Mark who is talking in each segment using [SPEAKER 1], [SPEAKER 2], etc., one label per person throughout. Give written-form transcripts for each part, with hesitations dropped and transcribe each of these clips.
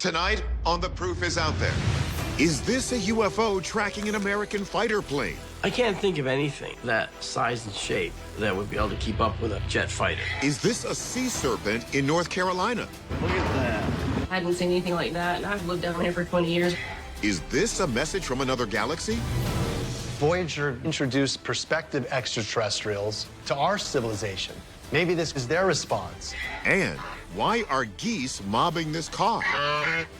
[SPEAKER 1] Tonight on The Proof Is Out There. Is this a UFO tracking an American fighter plane?
[SPEAKER 2] I can't think of anything that size and shape that would be able to keep up with a jet fighter.
[SPEAKER 1] Is this a sea serpent in North Carolina?
[SPEAKER 2] Look at that. I hadn't seen anything like that, and I've lived down here for 20 years.
[SPEAKER 1] Is this a message from another galaxy?
[SPEAKER 3] Voyager introduced prospective extraterrestrials to our civilization. Maybe this is their response.
[SPEAKER 1] And why are geese mobbing this car?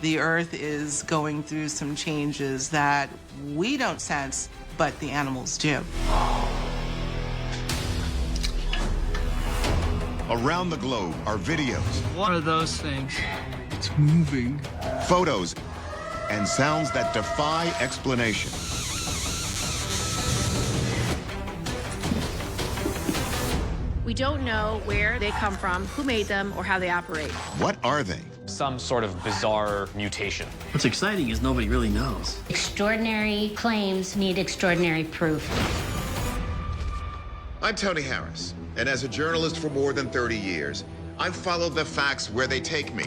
[SPEAKER 4] The Earth is going through some changes that we don't sense, but the animals do.
[SPEAKER 1] Around the globe are videos.
[SPEAKER 5] What are those things? It's moving.
[SPEAKER 1] Photos and sounds that defy explanation.
[SPEAKER 6] We don't know where they come from, who made them, or how they operate.
[SPEAKER 1] What are they?
[SPEAKER 7] Some sort of bizarre mutation.
[SPEAKER 2] What's exciting is nobody really knows.
[SPEAKER 8] Extraordinary claims need extraordinary proof.
[SPEAKER 1] I'm Tony Harris, and as a journalist for more than 30 years, I've followed the facts where they take me.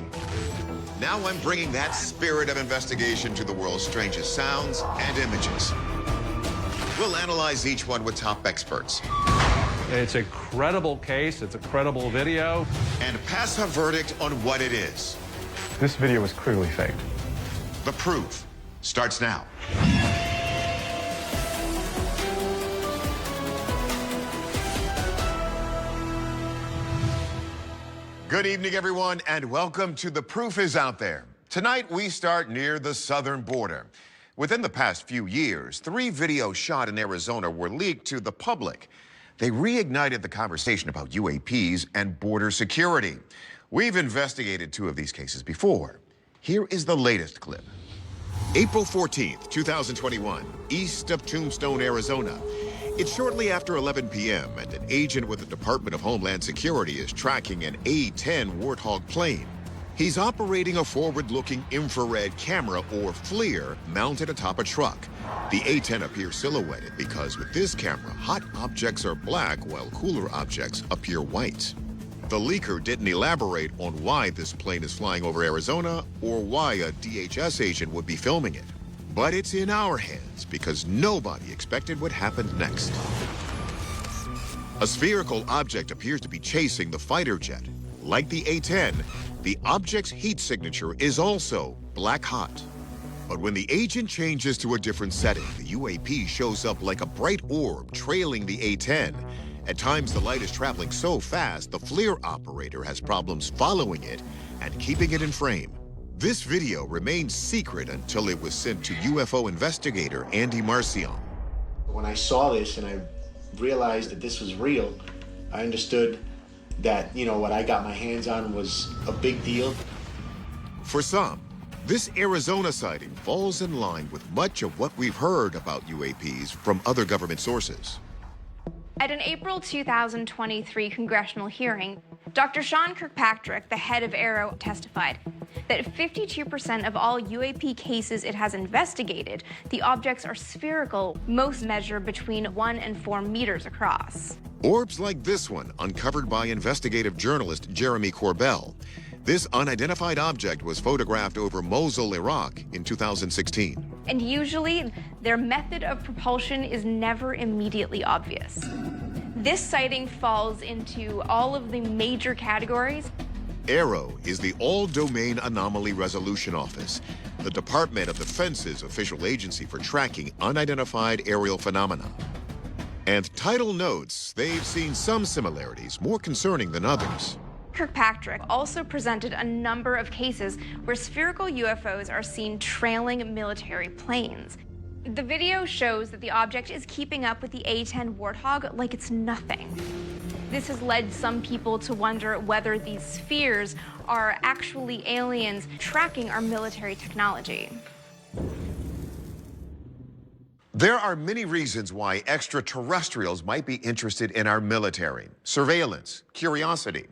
[SPEAKER 1] Now I'm bringing that spirit of investigation to the world's strangest sounds and images. We'll analyze each one with top experts.
[SPEAKER 9] It's a credible case, it's a credible video.
[SPEAKER 1] And pass a verdict on what it is.
[SPEAKER 9] This video was clearly faked.
[SPEAKER 1] The Proof starts now. Good evening, everyone, and welcome to The Proof Is Out There. Tonight, we start near the southern border. Within the past few years, 3 videos shot in Arizona were leaked to the public. They reignited the conversation about UAPs and border security. We've investigated 2 of these cases before. Here is the latest clip. April 14th, 2021, east of Tombstone, Arizona. It's shortly after 11 p.m., and an agent with the Department of Homeland Security is tracking an A-10 Warthog plane. He's operating a forward-looking infrared camera, or FLIR, mounted atop a truck. The A-10 appears silhouetted because with this camera, hot objects are black while cooler objects appear white. The leaker didn't elaborate on why this plane is flying over Arizona or why a DHS agent would be filming it. But it's in our hands because nobody expected what happened next. A spherical object appears to be chasing the fighter jet. Like the A-10, the object's heat signature is also black hot. But when the agent changes to a different setting, the UAP shows up like a bright orb trailing the A-10. At times, the light is traveling so fast, the FLIR operator has problems following it and keeping it in frame. This video remained secret until it was sent to UFO investigator Andy Marcion.
[SPEAKER 10] When I saw this and I realized that this was real, I understood that, what I got my hands on was a big deal.
[SPEAKER 1] For some, this Arizona sighting falls in line with much of what we've heard about UAPs from other government sources.
[SPEAKER 11] At an April 2023 congressional hearing, Dr. Sean Kirkpatrick, the head of AARO, testified that 52% of all UAP cases it has investigated, the objects are spherical, most measure between 1 and 4 meters across.
[SPEAKER 1] Orbs like this one, uncovered by investigative journalist Jeremy Corbell. This unidentified object was photographed over Mosul, Iraq in 2016.
[SPEAKER 11] And usually, their method of propulsion is never immediately obvious. This sighting falls into all of the major categories.
[SPEAKER 1] AARO is the All-Domain Anomaly Resolution Office, the Department of Defense's official agency for tracking unidentified aerial phenomena. And Title notes they've seen some similarities, more concerning than others.
[SPEAKER 11] Kirkpatrick also presented a number of cases where spherical UFOs are seen trailing military planes. The video shows that the object is keeping up with the A-10 Warthog like it's nothing. This has led some people to wonder whether these spheres are actually aliens tracking our military technology.
[SPEAKER 1] There are many reasons why extraterrestrials might be interested in our military. Surveillance, curiosity.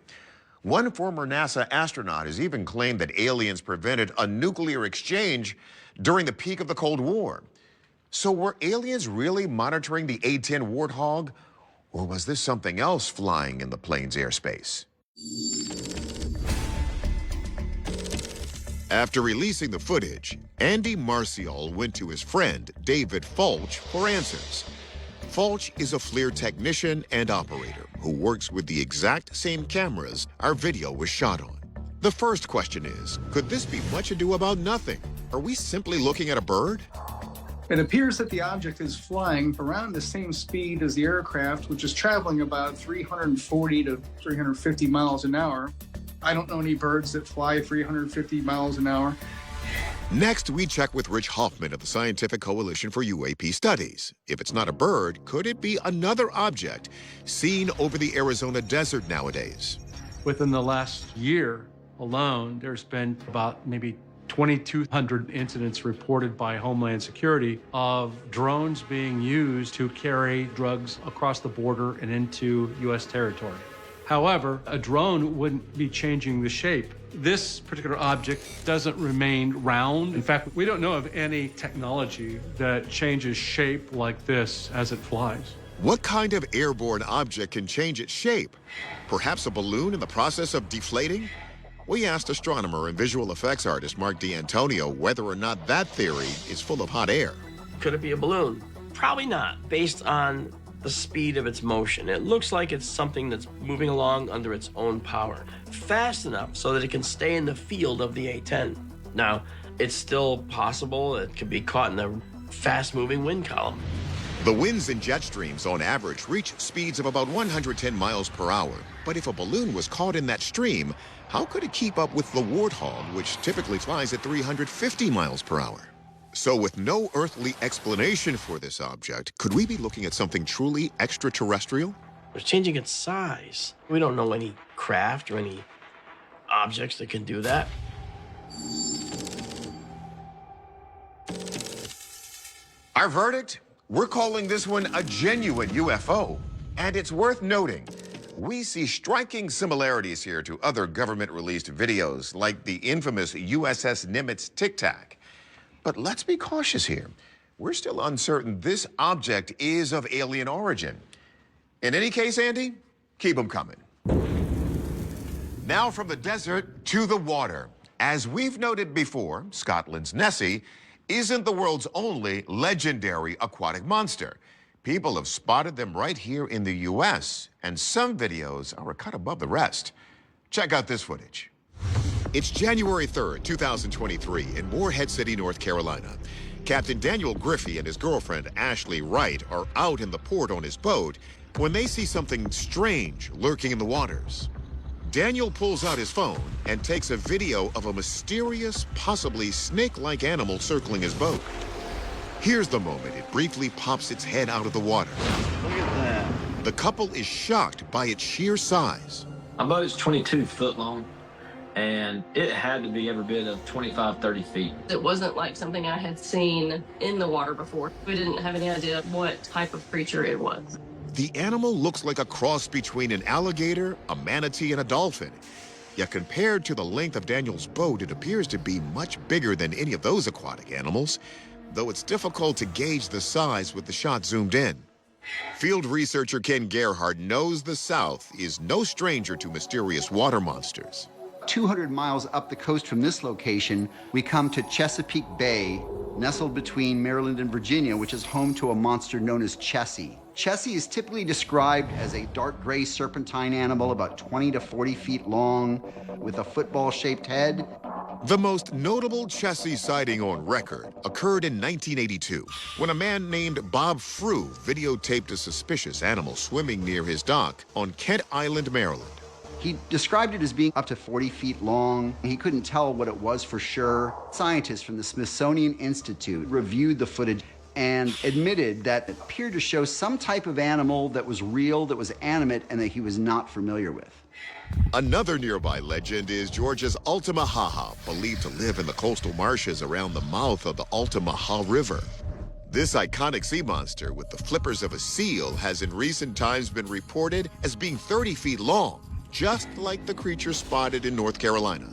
[SPEAKER 1] One former NASA astronaut has even claimed that aliens prevented a nuclear exchange during the peak of the Cold War. So were aliens really monitoring the A-10 Warthog, or was this something else flying in the plane's airspace? After releasing the footage, Andy Marcial went to his friend, David Fulch, for answers. Fulch is a FLIR technician and operator who works with the exact same cameras our video was shot on. The first question is, could this be much ado about nothing? Are we simply looking at a bird?
[SPEAKER 5] It appears that the object is flying around the same speed as the aircraft, which is traveling about 340 to 350 miles an hour. I don't know any birds that fly 350 miles an hour.
[SPEAKER 1] Next, we check with Rich Hoffman of the Scientific Coalition for UAP Studies. If it's not a bird, could it be another object seen over the Arizona desert nowadays?
[SPEAKER 9] Within the last year alone, there's been about maybe 2,200 incidents reported by Homeland Security of drones being used to carry drugs across the border and into U.S. territory. However, a drone wouldn't be changing the shape. This particular object doesn't remain round. In fact, we don't know of any technology that changes shape like this as it flies.
[SPEAKER 1] What kind of airborne object can change its shape? Perhaps a balloon in the process of deflating? We asked astronomer and visual effects artist Mark D'Antonio whether or not that theory is full of hot air.
[SPEAKER 2] Could it be a balloon? Probably not, based on the speed of its motion. It looks like it's something that's moving along under its own power, fast enough so that it can stay in the field of the A-10. Now, it's still possible it could be caught in a fast-moving wind column.
[SPEAKER 1] The winds and jet streams on average reach speeds of about 110 miles per hour. But if a balloon was caught in that stream, how could it keep up with the warthog, which typically flies at 350 miles per hour? So with no earthly explanation for this object, could we be looking at something truly extraterrestrial?
[SPEAKER 2] It's changing its size. We don't know any craft or any objects that can do that.
[SPEAKER 1] Our verdict? We're calling this one a genuine UFO. And it's worth noting, we see striking similarities here to other government-released videos, like the infamous USS Nimitz Tic Tac. But let's be cautious here. We're still uncertain this object is of alien origin. In any case, Andy, keep them coming. Now from the desert to the water. As we've noted before, Scotland's Nessie isn't the world's only legendary aquatic monster. People have spotted them right here in the U.S., and some videos are a cut above the rest. Check out this footage. It's January 3rd, 2023, in Morehead City, North Carolina. Captain Daniel Griffey and his girlfriend, Ashley Wright, are out in the port on his boat when they see something strange lurking in the waters. Daniel pulls out his phone and takes a video of a mysterious, possibly snake-like animal circling his boat. Here's the moment it briefly pops its head out of the water.
[SPEAKER 2] Look at that.
[SPEAKER 1] The couple is shocked by its sheer size.
[SPEAKER 12] My boat's 22 foot long, and it had to be every bit of 25, 30 feet.
[SPEAKER 13] It wasn't like something I had seen in the water before. We didn't have any idea what type of creature it was.
[SPEAKER 1] The animal looks like a cross between an alligator, a manatee, and a dolphin. Yet compared to the length of Daniel's boat, it appears to be much bigger than any of those aquatic animals, though it's difficult to gauge the size with the shot zoomed in. Field researcher Ken Gerhardt knows the South is no stranger to mysterious water monsters.
[SPEAKER 14] 200 miles up the coast from this location, we come to Chesapeake Bay, nestled between Maryland and Virginia, which is home to a monster known as Chessie. Chessie is typically described as a dark gray serpentine animal about 20 to 40 feet long with a football-shaped head.
[SPEAKER 1] The most notable Chessie sighting on record occurred in 1982 when a man named Bob Frew videotaped a suspicious animal swimming near his dock on Kent Island, Maryland.
[SPEAKER 14] He described it as being up to 40 feet long. He couldn't tell what it was for sure. Scientists from the Smithsonian Institute reviewed the footage and admitted that it appeared to show some type of animal that was real, that was animate, and that he was not familiar with.
[SPEAKER 1] Another nearby legend is Georgia's Altamaha, believed to live in the coastal marshes around the mouth of the Altamaha River. This iconic sea monster with the flippers of a seal has in recent times been reported as being 30 feet long, just like the creature spotted in North Carolina.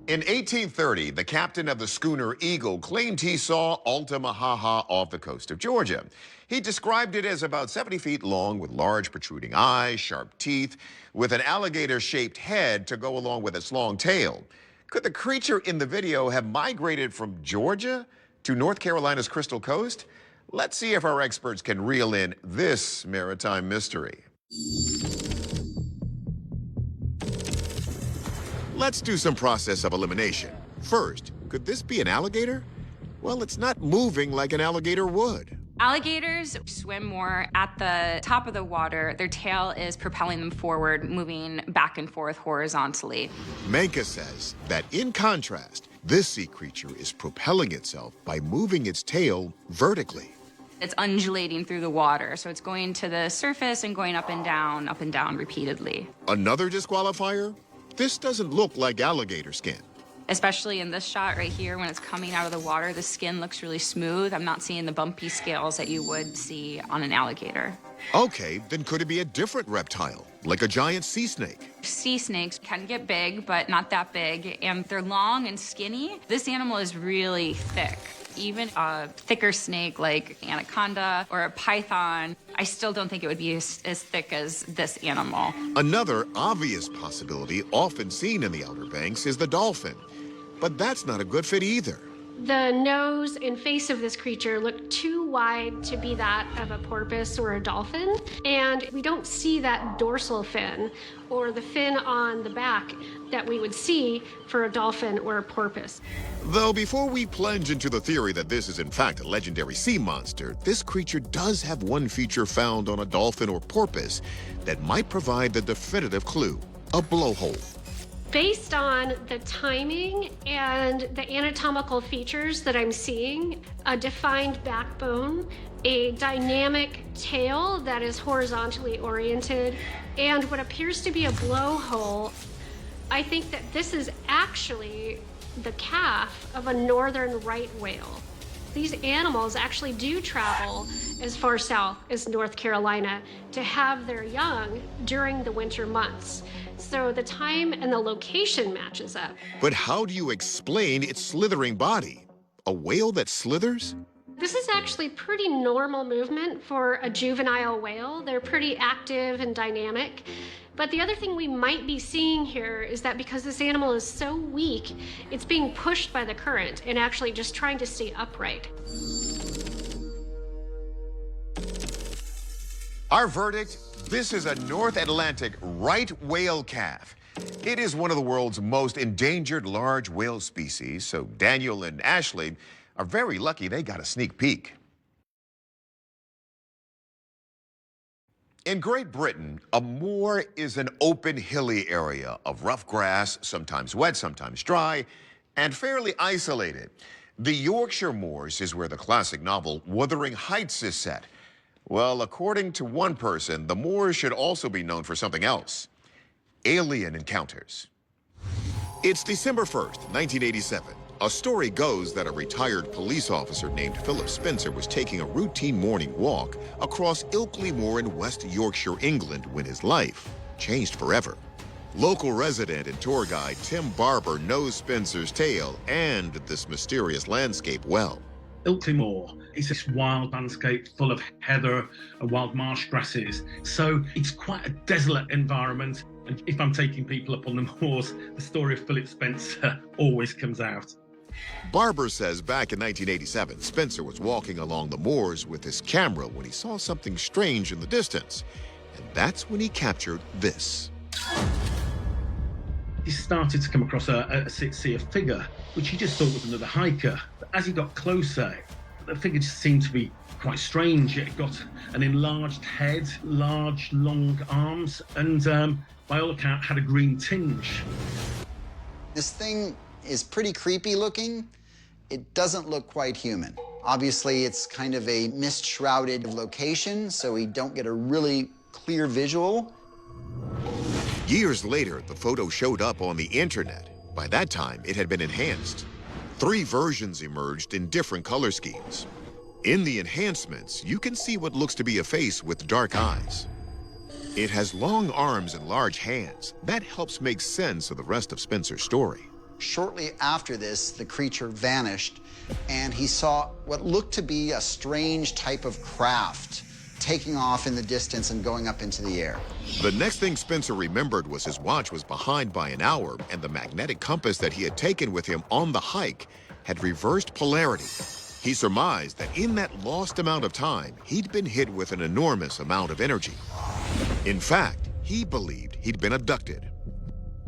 [SPEAKER 1] In 1830, the captain of the schooner Eagle claimed he saw Altamaha off the coast of Georgia. He described it as about 70 feet long with large protruding eyes, sharp teeth, with an alligator-shaped head to go along with its long tail. Could the creature in the video have migrated from Georgia to North Carolina's Crystal Coast? Let's see if our experts can reel in this maritime mystery. Let's do some process of elimination. First, could this be an alligator? Well, it's not moving like an alligator would.
[SPEAKER 15] Alligators swim more at the top of the water. Their tail is propelling them forward, moving back and forth horizontally.
[SPEAKER 1] Menka says that in contrast, this sea creature is propelling itself by moving its tail vertically.
[SPEAKER 15] It's undulating through the water, so it's going to the surface and going up and down repeatedly.
[SPEAKER 1] Another disqualifier? This doesn't look like alligator skin.
[SPEAKER 15] Especially in this shot right here, when it's coming out of the water, the skin looks really smooth. I'm not seeing the bumpy scales that you would see on an alligator.
[SPEAKER 1] Okay, then could it be a different reptile, like a giant sea snake?
[SPEAKER 15] Sea snakes can get big, but not that big, and they're long and skinny. This animal is really thick. Even a thicker snake like anaconda or a python, I still don't think it would be as thick as this animal.
[SPEAKER 1] Another obvious possibility often seen in the Outer Banks is the dolphin. But that's not a good fit either.
[SPEAKER 6] The nose and face of this creature look too wide to be that of a porpoise or a dolphin, and we don't see that dorsal fin or the fin on the back that we would see for a dolphin or a porpoise.
[SPEAKER 1] Though before we plunge into the theory that this is in fact a legendary sea monster, this creature does have one feature found on a dolphin or porpoise that might provide the definitive clue: a blowhole.
[SPEAKER 6] Based on the timing and the anatomical features that I'm seeing, a defined backbone, a dynamic tail that is horizontally oriented, and what appears to be a blowhole, I think that this is actually the calf of a northern right whale. These animals actually do travel as far south as North Carolina to have their young during the winter months. So the time and the location matches up.
[SPEAKER 1] But how do you explain its slithering body? A whale that slithers?
[SPEAKER 6] This is actually pretty normal movement for a juvenile whale. They're pretty active and dynamic. But the other thing we might be seeing here is that because this animal is so weak, it's being pushed by the current and actually just trying to stay upright.
[SPEAKER 1] Our verdict: this is a North Atlantic right whale calf. It is one of the world's most endangered large whale species, so Daniel and Ashley are very lucky they got a sneak peek. In Great Britain, a moor is an open, hilly area of rough grass, sometimes wet, sometimes dry, and fairly isolated. The Yorkshire moors is where the classic novel Wuthering Heights is set. Well, according to one person, the moors should also be known for something else: alien encounters. It's December 1st, 1987. A story goes that a retired police officer named Philip Spencer was taking a routine morning walk across Ilkley Moor in West Yorkshire, England, when his life changed forever. Local resident and tour guide Tim Barber knows Spencer's tale and this mysterious landscape well.
[SPEAKER 16] Ilkley Moor is this wild landscape full of heather and wild marsh grasses. So it's quite a desolate environment. And if I'm taking people up on the moors, the story of Philip Spencer always comes out.
[SPEAKER 1] Barber says back in 1987, Spencer was walking along the moors with his camera when he saw something strange in the distance. And that's when he captured this.
[SPEAKER 16] He started to come across see a figure, which he just thought was another hiker. But as he got closer, the figure just seemed to be quite strange. It got an enlarged head, large, long arms, and by all accounts had a green tinge.
[SPEAKER 14] This thing is pretty creepy looking. It doesn't look quite human. Obviously, it's kind of a mist-shrouded location, so we don't get a really clear visual.
[SPEAKER 1] Years later, the photo showed up on the internet. By that time, it had been enhanced. 3 versions emerged in different color schemes. In the enhancements, you can see what looks to be a face with dark eyes. It has long arms and large hands. That helps make sense of the rest of Spencer's story.
[SPEAKER 14] Shortly after this, the creature vanished, and he saw what looked to be a strange type of craft taking off in the distance and going up into the air.
[SPEAKER 1] The next thing Spencer remembered was his watch was behind by an hour, and the magnetic compass that he had taken with him on the hike had reversed polarity. He surmised that in that lost amount of time, he'd been hit with an enormous amount of energy. In fact, he believed he'd been abducted.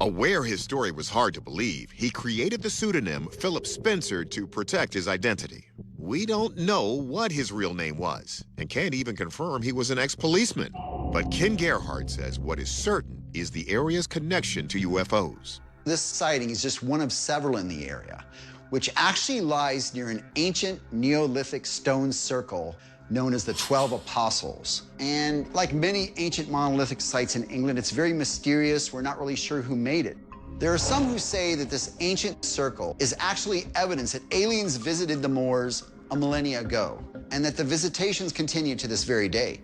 [SPEAKER 1] Aware his story was hard to believe, he created the pseudonym Philip Spencer to protect his identity. We don't know what his real name was, and can't even confirm he was an ex-policeman. But Ken Gerhardt says what is certain is the area's connection to UFOs.
[SPEAKER 14] This sighting is just one of several in the area, which actually lies near an ancient Neolithic stone circle known as the 12 Apostles. And like many ancient monolithic sites in England, it's very mysterious. We're not really sure who made it. There are some who say that this ancient circle is actually evidence that aliens visited the moors a millennia ago, and that the visitations continue to this very day.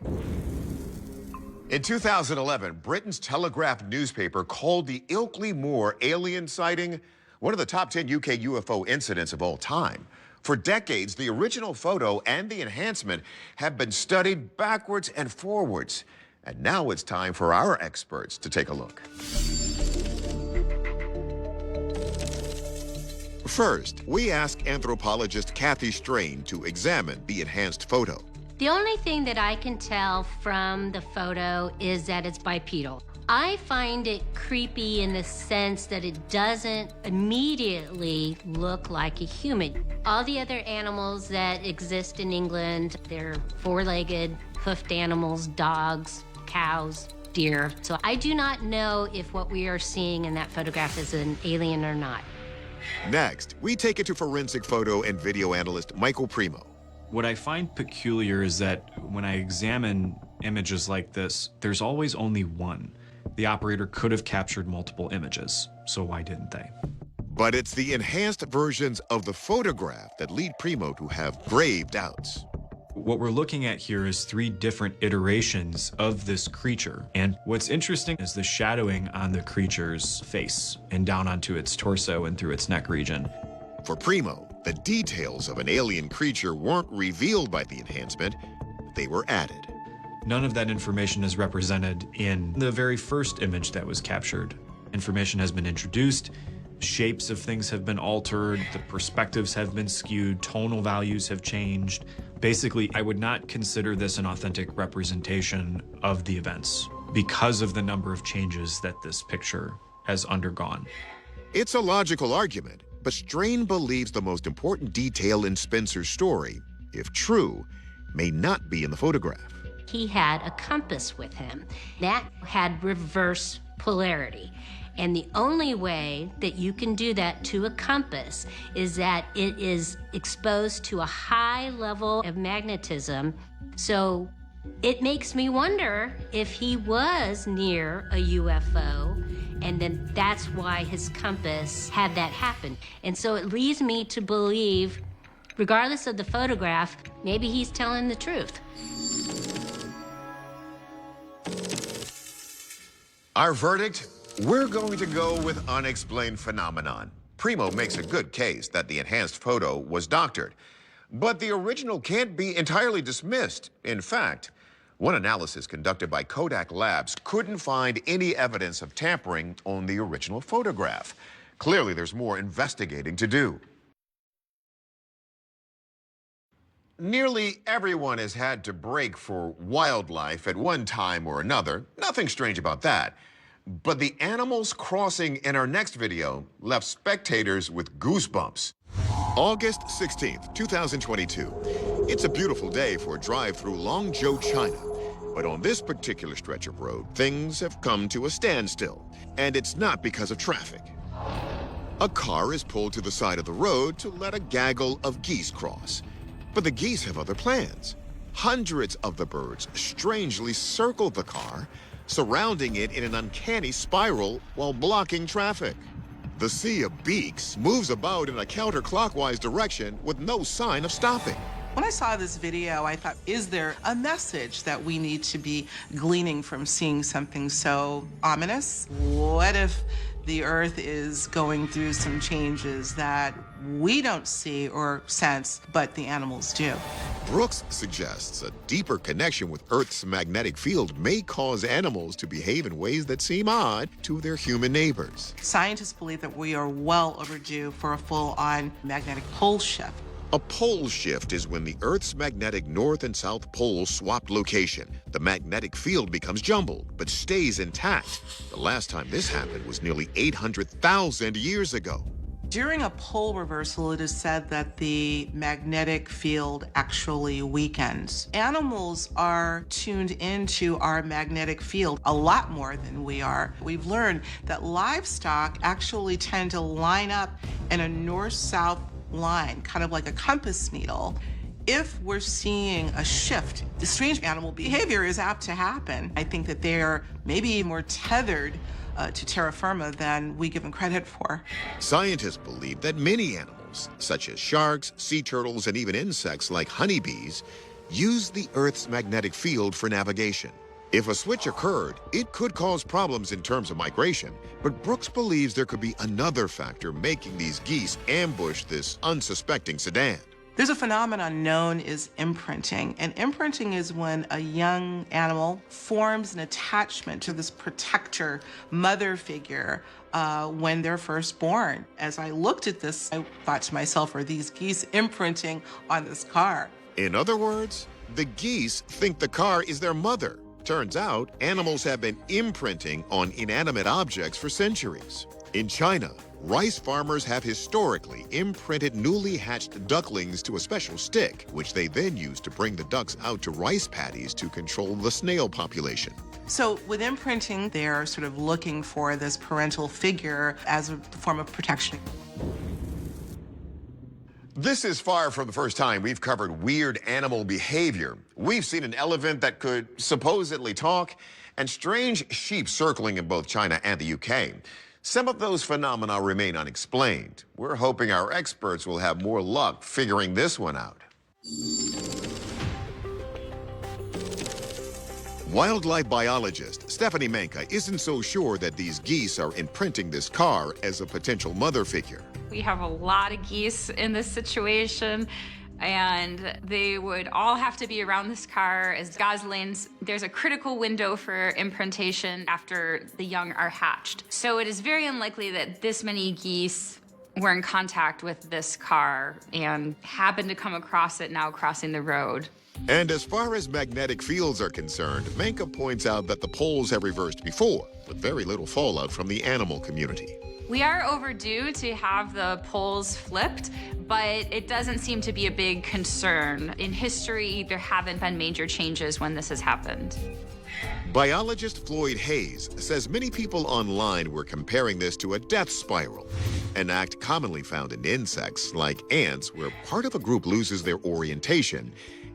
[SPEAKER 1] In 2011, Britain's Telegraph newspaper called the Ilkley Moor alien sighting one of the top 10 UK UFO incidents of all time. For decades, the original photo and the enhancement have been studied backwards and forwards. And now it's time for our experts to take a look. First, we ask anthropologist Kathy Strain to examine the enhanced photo.
[SPEAKER 8] The only thing that I can tell from the photo is that it's bipedal. I find it creepy in the sense that it doesn't immediately look like a human. All the other animals that exist in England, they're four-legged, hoofed animals, dogs, cows, deer. So I do not know if what we are seeing in that photograph is an alien or not.
[SPEAKER 1] Next, we take it to forensic photo and video analyst Michael Primo.
[SPEAKER 17] What I find peculiar is that when I examine images like this, there's always only one. The operator could have captured multiple images, so why didn't they?
[SPEAKER 1] But it's the enhanced versions of the photograph that lead Primo to have grave doubts.
[SPEAKER 17] What we're looking at here is 3 different iterations of this creature. And what's interesting is the shadowing on the creature's face and down onto its torso and through its neck region.
[SPEAKER 1] For Primo, the details of an alien creature weren't revealed by the enhancement, they were added.
[SPEAKER 17] None of that information is represented in the very first image that was captured. Information has been introduced, shapes of things have been altered, the perspectives have been skewed, tonal values have changed. Basically, I would not consider this an authentic representation of the events because of the number of changes that this picture has undergone.
[SPEAKER 1] It's a logical argument, but Strain believes the most important detail in Spencer's story, if true, may not be in the photograph.
[SPEAKER 8] He had a compass with him that had reverse polarity. And the only way that you can do that to a compass is that it is exposed to a high level of magnetism. So it makes me wonder if he was near a UFO, and then that's why his compass had that happen. And so it leads me to believe, regardless of the photograph, maybe he's telling the truth.
[SPEAKER 1] Our verdict? We're going to go with unexplained phenomenon. Primo makes a good case that the enhanced photo was doctored, but the original can't be entirely dismissed. In fact, one analysis conducted by Kodak Labs couldn't find any evidence of tampering on the original photograph. Clearly, there's more investigating to do. Nearly everyone has had to break for wildlife at one time or another. Nothing strange about that. But the animals crossing in our next video left spectators with goosebumps. August 16th, 2022. It's a beautiful day for a drive through Longzhou, China. But on this particular stretch of road, things have come to a standstill. And it's not because of traffic. A car is pulled to the side of the road to let a gaggle of geese cross. But the geese have other plans. Hundreds of the birds strangely circle the car, surrounding it in an uncanny spiral while blocking traffic. The sea of beaks moves about in a counterclockwise direction with no sign of stopping.
[SPEAKER 4] When I saw this video, I thought, is there a message that we need to be gleaning from seeing something so ominous? What if the Earth is going through some changes that we don't see or sense, but the animals do?
[SPEAKER 1] Brooks suggests a deeper connection with Earth's magnetic field may cause animals to behave in ways that seem odd to their human neighbors.
[SPEAKER 4] Scientists believe that we are well overdue for a full-on magnetic pole shift.
[SPEAKER 1] A pole shift is when the Earth's magnetic north and south poles swap location. The magnetic field becomes jumbled, but stays intact. The last time this happened was nearly 800,000 years ago.
[SPEAKER 4] During a pole reversal, it is said that the magnetic field actually weakens. Animals are tuned into our magnetic field a lot more than we are. We've learned that livestock actually tend to line up in a north-south line, kind of like a compass needle. If we're seeing a shift, the strange animal behavior is apt to happen. I think that they're maybe more tethered to terra firma than we give them credit for.
[SPEAKER 1] Scientists believe that many animals, such as sharks, sea turtles, and even insects like honeybees, use the Earth's magnetic field for navigation. If a switch occurred, it could cause problems in terms of migration, but Brooks believes there could be another factor making these geese ambush this unsuspecting sedan.
[SPEAKER 4] There's a phenomenon known as imprinting, and imprinting is when a young animal forms an attachment to this protector mother figure when they're first born. As I looked at this, I thought to myself, are these geese imprinting on this car?
[SPEAKER 1] In other words, the geese think the car is their mother. Turns out, animals have been imprinting on inanimate objects for centuries. In China, rice farmers have historically imprinted newly hatched ducklings to a special stick, which they then use to bring the ducks out to rice paddies to control the snail population.
[SPEAKER 4] So with imprinting, they're sort of looking for this parental figure as a form of protection.
[SPEAKER 1] This is far from the first time we've covered weird animal behavior. We've seen an elephant that could supposedly talk, and strange sheep circling in both China and the UK. Some of those phenomena remain unexplained. We're hoping our experts will have more luck figuring this one out. Wildlife biologist Stephanie Manka isn't so sure that these geese are imprinting this car as a potential mother figure.
[SPEAKER 15] We have a lot of geese in this situation, and they would all have to be around this car as goslings. There's a critical window for imprintation after the young are hatched. So it is very unlikely that this many geese were in contact with this car and happened to come across it now crossing the road.
[SPEAKER 1] And as far as magnetic fields are concerned, Manka points out that the poles have reversed before, with very little fallout from the animal community.
[SPEAKER 15] We are overdue to have the poles flipped, but it doesn't seem to be a big concern. In history, there haven't been major changes when this has happened.
[SPEAKER 1] Biologist Floyd Hayes says many people online were comparing this to a death spiral, an act commonly found in insects like ants, where part of a group loses their orientation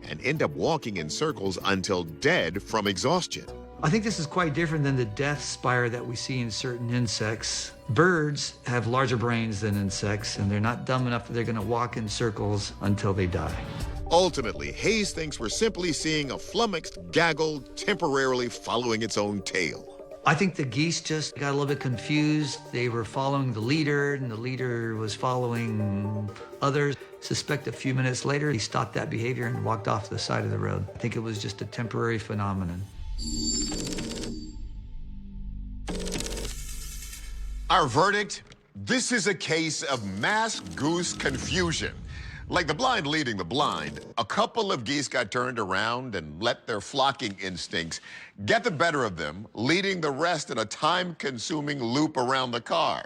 [SPEAKER 1] and end up walking in circles until dead from exhaustion.
[SPEAKER 18] I think this is quite different than the death spiral that we see in certain insects. Birds have larger brains than insects, and they're not dumb enough that they're going to walk in circles until they die.
[SPEAKER 1] Ultimately, Hayes thinks we're simply seeing a flummoxed gaggle temporarily following its own tail.
[SPEAKER 18] I think the geese just got a little bit confused. They were following the leader, and the leader was following others. Suspect a few minutes later, he stopped that behavior and walked off the side of the road. I think it was just a temporary phenomenon.
[SPEAKER 1] Our verdict? This is a case of mass goose confusion. Like the blind leading the blind, a couple of geese got turned around and let their flocking instincts get the better of them, leading the rest in a time-consuming loop around the car.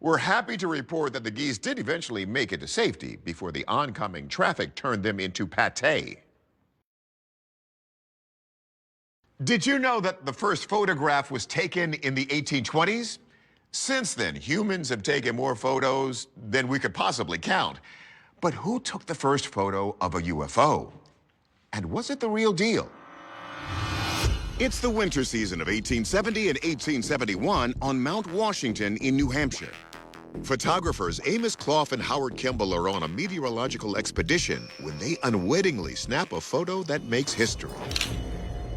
[SPEAKER 1] We're happy to report that the geese did eventually make it to safety before the oncoming traffic turned them into pâté. Did you know that the first photograph was taken in the 1820s? Since then, humans have taken more photos than we could possibly count. But who took the first photo of a UFO? And was it the real deal? It's the winter season of 1870 and 1871 on Mount Washington in New Hampshire. Photographers Amos Clough and Howard Kimball are on a meteorological expedition when they unwittingly snap a photo that makes history.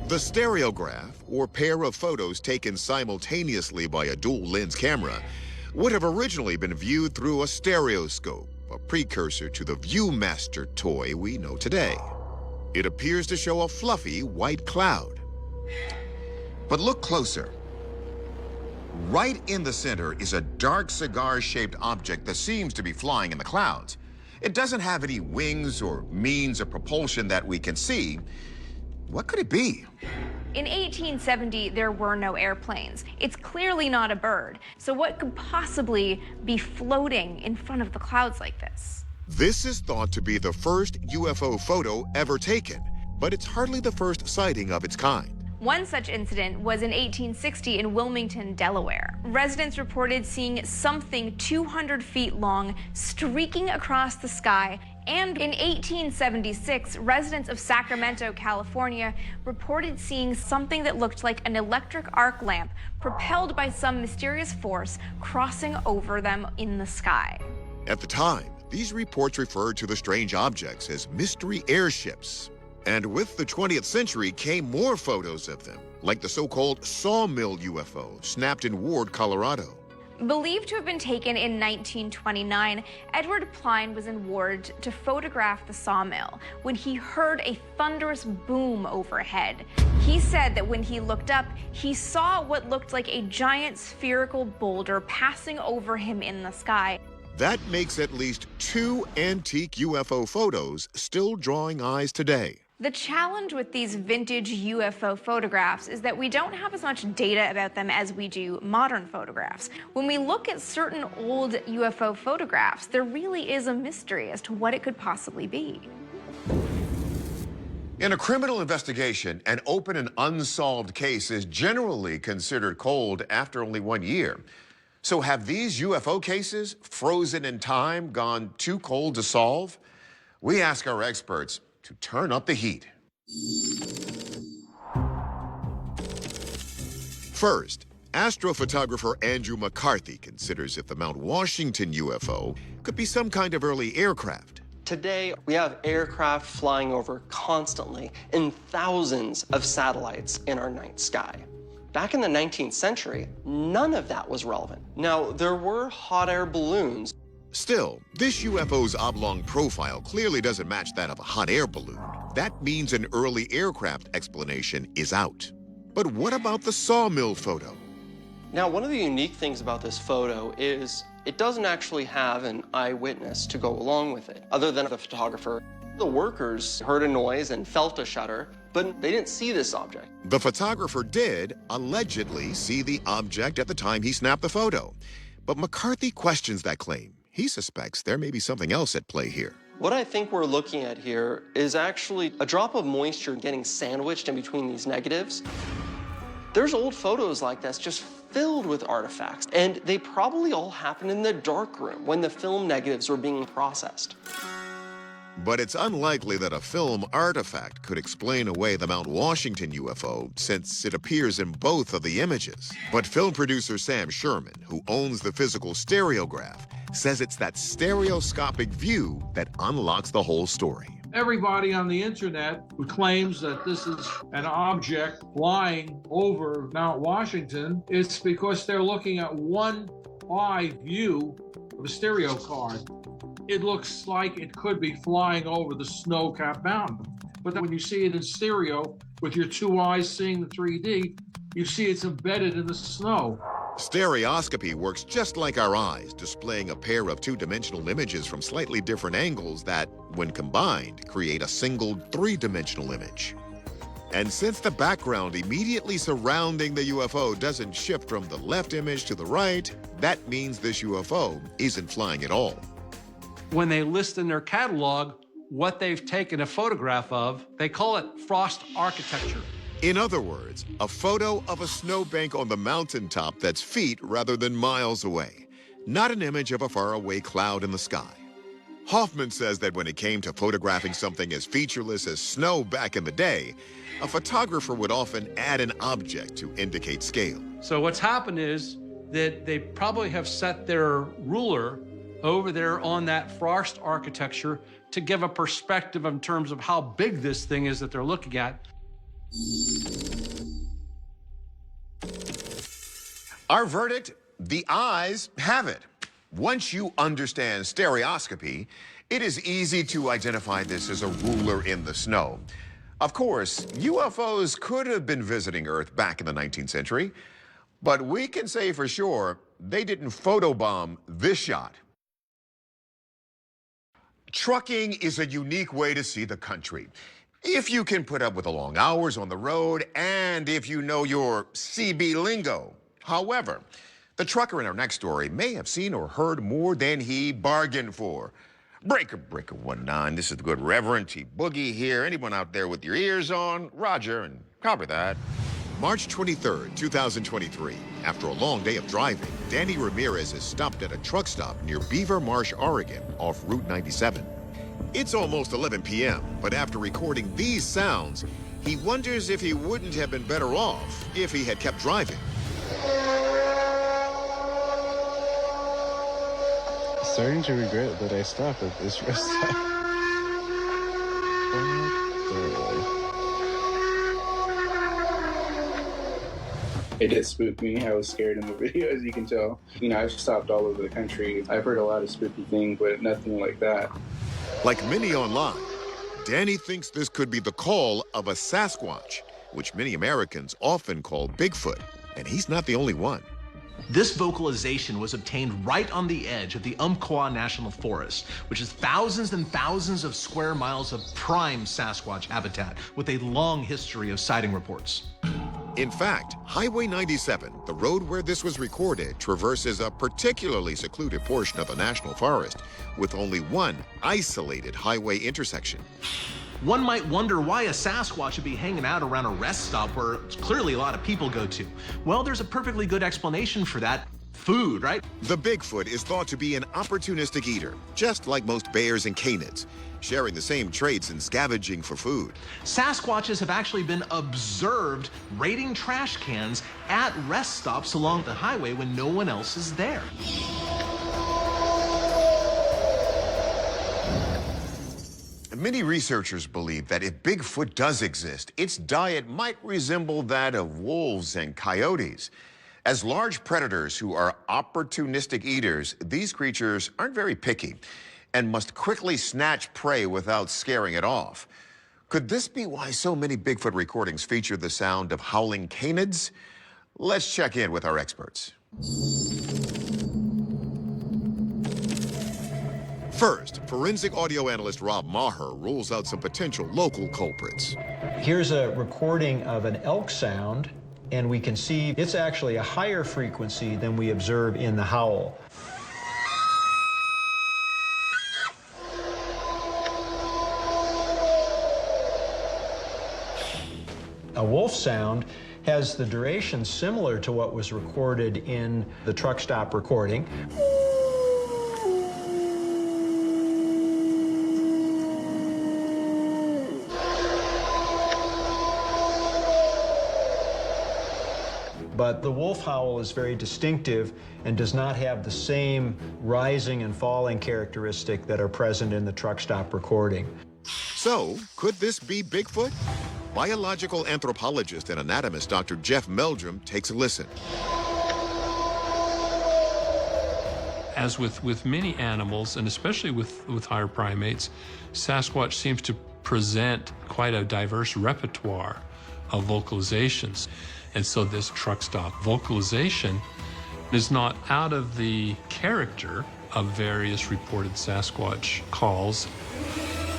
[SPEAKER 1] The stereograph, or pair of photos taken simultaneously by a dual-lens camera, would have originally been viewed through a stereoscope, a precursor to the Viewmaster toy we know today. It appears to show a fluffy white cloud. But look closer. Right in the center is a dark cigar-shaped object that seems to be flying in the clouds. It doesn't have any wings or means of propulsion that we can see. What could it be?
[SPEAKER 11] In 1870, there were no airplanes. It's clearly not a bird. So what could possibly be floating in front of the clouds like this?
[SPEAKER 1] This is thought to be the first UFO photo ever taken, but it's hardly the first sighting of its kind.
[SPEAKER 11] One such incident was in 1860 in Wilmington, Delaware. Residents reported seeing something 200 feet long streaking across the sky. And in 1876, residents of Sacramento, California, reported seeing something that looked like an electric arc lamp propelled by some mysterious force crossing over them in the sky.
[SPEAKER 1] At the time, these reports referred to the strange objects as mystery airships. And with the 20th century came more photos of them, like the so-called sawmill UFO snapped in Ward, Colorado.
[SPEAKER 11] Believed to have been taken in 1929, Edward Pline was in Ward to photograph the sawmill when he heard a thunderous boom overhead. He said that when he looked up, he saw what looked like a giant spherical boulder passing over him in the sky.
[SPEAKER 1] That makes at least 2 antique UFO photos still drawing eyes today.
[SPEAKER 11] The challenge with these vintage UFO photographs is that we don't have as much data about them as we do modern photographs. When we look at certain old UFO photographs, there really is a mystery as to what it could possibly be.
[SPEAKER 1] In a criminal investigation, an open and unsolved case is generally considered cold after only 1 year. So have these UFO cases, frozen in time, gone too cold to solve? We ask our experts to turn up the heat. First, astrophotographer Andrew McCarthy considers if the Mount Washington UFO could be some kind of early aircraft.
[SPEAKER 19] Today, we have aircraft flying over constantly and thousands of satellites in our night sky. Back in the 19th century, none of that was relevant. Now, there were hot air balloons.
[SPEAKER 1] Still, this UFO's oblong profile clearly doesn't match that of a hot air balloon. That means an early aircraft explanation is out. But what about the sawmill photo?
[SPEAKER 19] Now, one of the unique things about this photo is it doesn't actually have an eyewitness to go along with it, other than the photographer. The workers heard a noise and felt a shudder, but they didn't see this object.
[SPEAKER 1] The photographer did allegedly see the object at the time he snapped the photo. But McCarthy questions that claim. He suspects there may be something else at play here.
[SPEAKER 19] What I think we're looking at here is actually a drop of moisture getting sandwiched in between these negatives. There's old photos like this just filled with artifacts, and they probably all happened in the darkroom when the film negatives were being processed.
[SPEAKER 1] But it's unlikely that a film artifact could explain away the Mount Washington UFO, since it appears in both of the images. But film producer Sam Sherman, who owns the physical stereograph, says it's that stereoscopic view that unlocks the whole story.
[SPEAKER 9] Everybody on the internet who claims that this is an object flying over Mount Washington, it's because they're looking at one eye view of a stereo card. It looks like it could be flying over the snow-capped mountain. But then when you see it in stereo, with your 2 eyes seeing the 3D, you see it's embedded in the snow.
[SPEAKER 1] Stereoscopy works just like our eyes, displaying a pair of 2-dimensional images from slightly different angles that, when combined, create a single 3-dimensional image. And since the background immediately surrounding the UFO doesn't shift from the left image to the right, that means this UFO isn't flying at all.
[SPEAKER 9] When they list in their catalog what they've taken a photograph of, they call it frost architecture.
[SPEAKER 1] In other words, a photo of a snowbank on the mountaintop that's feet rather than miles away, not an image of a faraway cloud in the sky. Hoffman says that when it came to photographing something as featureless as snow back in the day, a photographer would often add an object to indicate scale.
[SPEAKER 9] So what's happened is that they probably have set their ruler over there on that frost architecture to give a perspective in terms of how big this thing is that they're looking at.
[SPEAKER 1] Our verdict, the eyes have it. Once you understand stereoscopy, it is easy to identify this as a ruler in the snow. Of course, UFOs could have been visiting Earth back in the 19th century, but we can say for sure they didn't photobomb this shot. Trucking is a unique way to see the country. If you can put up with the long hours on the road and if you know your CB lingo. However, the trucker in our next story may have seen or heard more than he bargained for. Breaker 19, this is the good Reverend T. Boogie here. Anyone out there with your ears on? Roger, and copy that. March 23rd, 2023. After a long day of driving, Danny Ramirez is stopped at a truck stop near Beaver Marsh, Oregon, off Route 97. It's almost 11 p.m., but after recording these sounds, he wonders if he wouldn't have been better off if he had kept driving.
[SPEAKER 20] Starting to regret that I stopped at this rest stop. It did spook me. I was scared in the video, as you can tell. You know, I've stopped all over the country. I've heard a lot of spooky things, but nothing like that.
[SPEAKER 1] Like many online, Danny thinks this could be the call of a Sasquatch, which many Americans often call Bigfoot, and he's not the only one.
[SPEAKER 21] This vocalization was obtained right on the edge of the Umpqua National Forest, which is thousands and thousands of square miles of prime Sasquatch habitat with a long history of sighting reports.
[SPEAKER 1] In fact, Highway 97, the road where this was recorded, traverses a particularly secluded portion of the National Forest with only one isolated highway intersection.
[SPEAKER 21] One might wonder why a Sasquatch would be hanging out around a rest stop where clearly a lot of people go to. Well, there's a perfectly good explanation for that. Food, right?
[SPEAKER 1] The Bigfoot is thought to be an opportunistic eater, just like most bears and canids, sharing the same traits in scavenging for food.
[SPEAKER 21] Sasquatches have actually been observed raiding trash cans at rest stops along the highway when no one else is there.
[SPEAKER 1] Many researchers believe that if Bigfoot does exist, its diet might resemble that of wolves and coyotes. As large predators who are opportunistic eaters, these creatures aren't very picky and must quickly snatch prey without scaring it off. Could this be why so many Bigfoot recordings feature the sound of howling canids? Let's check in with our experts. First, forensic audio analyst Rob Maher rules out some potential local culprits.
[SPEAKER 22] Here's a recording of an elk sound, and we can see it's actually a higher frequency than we observe in the howl. A wolf sound has the duration similar to what was recorded in the truck stop recording. But the wolf howl is very distinctive and does not have the same rising and falling characteristic that are present in the truck stop recording.
[SPEAKER 1] So, could this be Bigfoot? Biological anthropologist and anatomist Dr. Jeff Meldrum takes a listen.
[SPEAKER 23] As with many animals, and especially with higher primates, Sasquatch seems to present quite a diverse repertoire of vocalizations. And so this truck stop vocalization is not out of the character of various reported Sasquatch calls.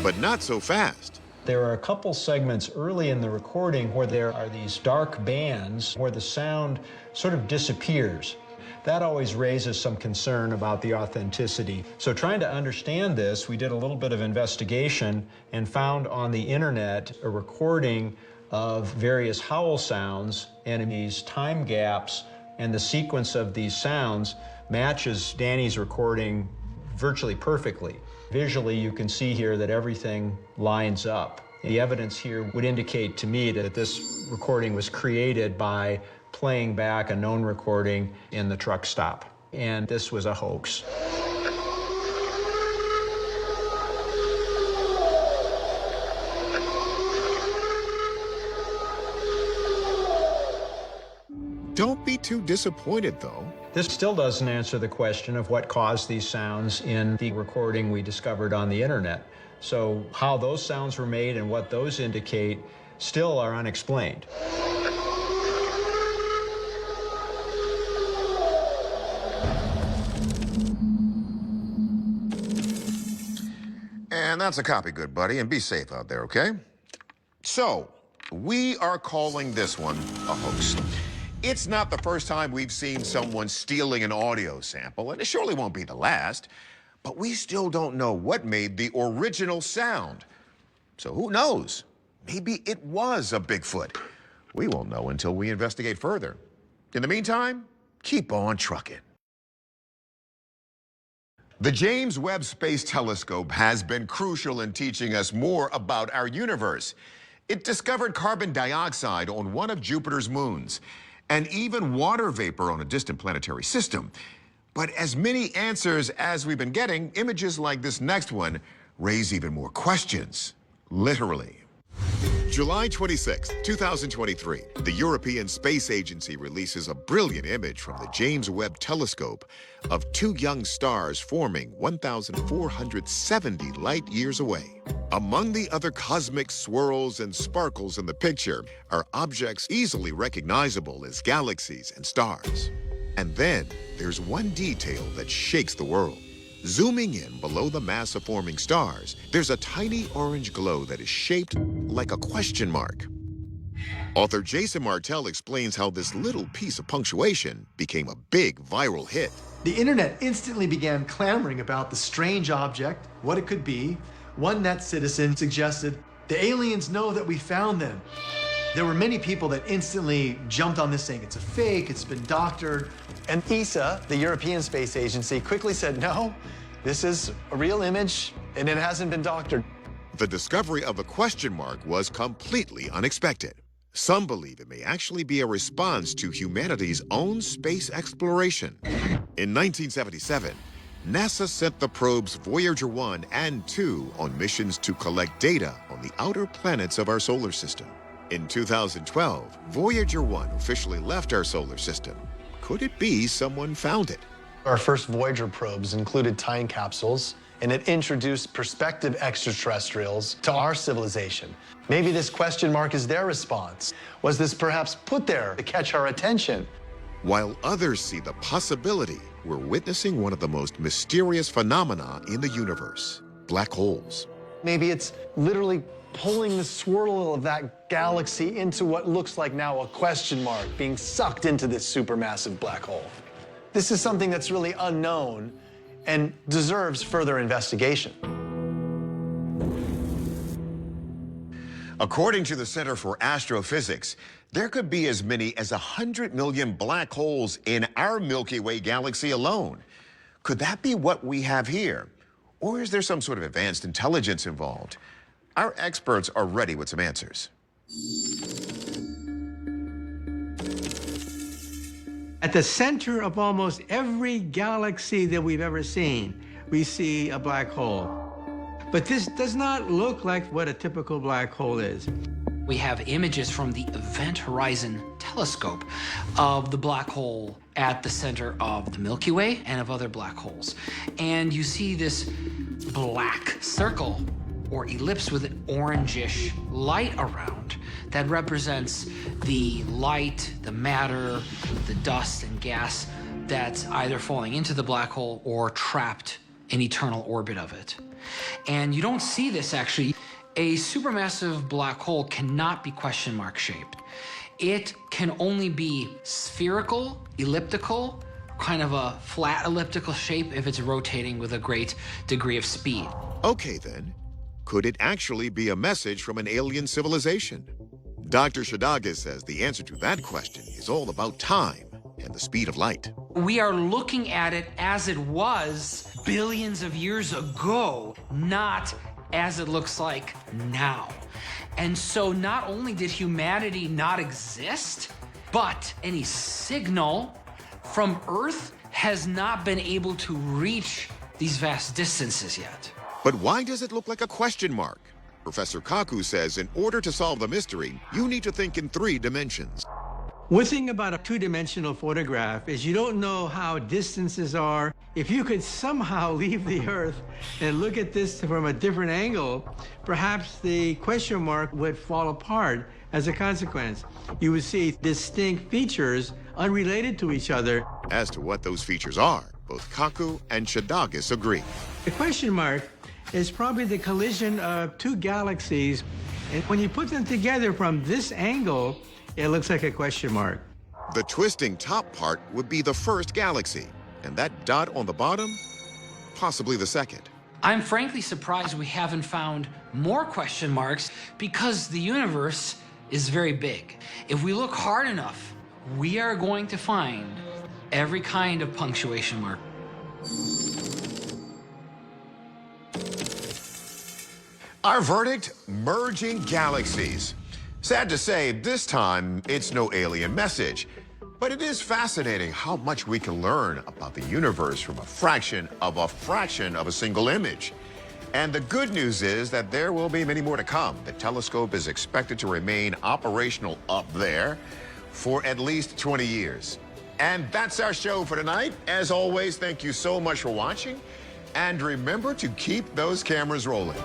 [SPEAKER 1] But not so fast.
[SPEAKER 22] There are a couple segments early in the recording where there are these dark bands where the sound sort of disappears. That always raises some concern about the authenticity. So trying to understand this, we did a little bit of investigation and found on the internet a recording of various howl sounds, and in these time gaps and the sequence of these sounds matches Danny's recording virtually perfectly. Visually, you can see here that everything lines up. The evidence here would indicate to me that this recording was created by playing back a known recording in the truck stop, and this was a hoax.
[SPEAKER 1] Don't be too disappointed, though.
[SPEAKER 22] This still doesn't answer the question of what caused these sounds in the recording we discovered on the internet. So how those sounds were made and what those indicate still are unexplained.
[SPEAKER 1] And that's a copy, good buddy, and be safe out there, okay? So, we are calling this one a hoax. It's not the first time we've seen someone stealing an audio sample, and it surely won't be the last, but we still don't know what made the original sound. So who knows? Maybe it was a Bigfoot. We won't know until we investigate further. In the meantime, keep on trucking. The James Webb Space Telescope has been crucial in teaching us more about our universe. It discovered carbon dioxide on one of Jupiter's moons, and even water vapor on a distant planetary system. But as many answers as we've been getting, images like this next one raise even more questions, literally. July 26, 2023, the European Space Agency releases a brilliant image from the James Webb Telescope of two young stars forming 1,470 light years away. Among the other cosmic swirls and sparkles in the picture are objects easily recognizable as galaxies and stars. And then there's one detail that shakes the world. Zooming in below the mass of forming stars, there's a tiny orange glow that is shaped like a question mark. Author Jason Martell explains how this little piece of punctuation became a big viral hit.
[SPEAKER 3] The internet instantly began clamoring about the strange object, what it could be. One net citizen suggested, the aliens know that we found them. There were many people that instantly jumped on this saying it's a fake, it's been doctored. And ESA, the European Space Agency, quickly said, no, this is a real image and it hasn't been doctored.
[SPEAKER 1] The discovery of the question mark was completely unexpected. Some believe it may actually be a response to humanity's own space exploration. In 1977, NASA sent the probes Voyager 1 and 2 on missions to collect data on the outer planets of our solar system. In 2012, Voyager 1 officially left our solar system. Could it be someone found it?
[SPEAKER 3] Our first Voyager probes included time capsules, and it introduced prospective extraterrestrials to our civilization. Maybe this question mark is their response. Was this perhaps put there to catch our attention?
[SPEAKER 1] While others see the possibility, we're witnessing one of the most mysterious phenomena in the universe, black holes.
[SPEAKER 3] Maybe it's literally pulling the swirl of that galaxy into what looks like now a question mark, being sucked into this supermassive black hole. This is something that's really unknown and deserves further investigation.
[SPEAKER 1] According to the Center for Astrophysics, there could be as many as 100 million black holes in our Milky Way galaxy alone. Could that be what we have here? Or is there some sort of advanced intelligence involved? Our experts are ready with some answers.
[SPEAKER 7] At the center of almost every galaxy that we've ever seen, we see a black hole. But this does not look like what a typical black hole is.
[SPEAKER 10] We have images from the Event Horizon Telescope of the black hole at the center of the Milky Way and of other black holes. And you see this black circle or ellipse with an orangish light around that represents the light, the matter, the dust and gas that's either falling into the black hole or trapped in eternal orbit of it. And you don't see this actually. A supermassive black hole cannot be question mark shaped. It can only be spherical, elliptical, kind of a flat elliptical shape if it's rotating with a great degree of speed.
[SPEAKER 1] Okay then, could it actually be a message from an alien civilization? Dr. Shadaga says the answer to that question is all about time and the speed of light.
[SPEAKER 10] We are looking at it as it was billions of years ago, not as it looks like now. And so not only did humanity not exist, but any signal from Earth has not been able to reach these vast distances yet.
[SPEAKER 1] But why does it look like a question mark? Professor Kaku says in order to solve the mystery, you need to think in 3 dimensions.
[SPEAKER 7] One thing about a two-dimensional photograph is you don't know how distances are. If you could somehow leave the Earth and look at this from a different angle, perhaps the question mark would fall apart as a consequence. You would see distinct features unrelated to each other.
[SPEAKER 1] As to what those features are, both Kaku and Shadagis agree.
[SPEAKER 7] The question mark is probably the collision of two galaxies. And when you put them together from this angle, it looks like a question mark.
[SPEAKER 1] The twisting top part would be the first galaxy, and that dot on the bottom, possibly the second.
[SPEAKER 10] I'm frankly surprised we haven't found more question marks because the universe is very big. If we look hard enough, we are going to find every kind of punctuation mark.
[SPEAKER 1] Our verdict, merging galaxies. Sad to say, this time, it's no alien message. But it is fascinating how much we can learn about the universe from a fraction of a single image. And the good news is that there will be many more to come. The telescope is expected to remain operational up there for at least 20 years. And that's our show for tonight. As always, thank you so much for watching. And remember to keep those cameras rolling.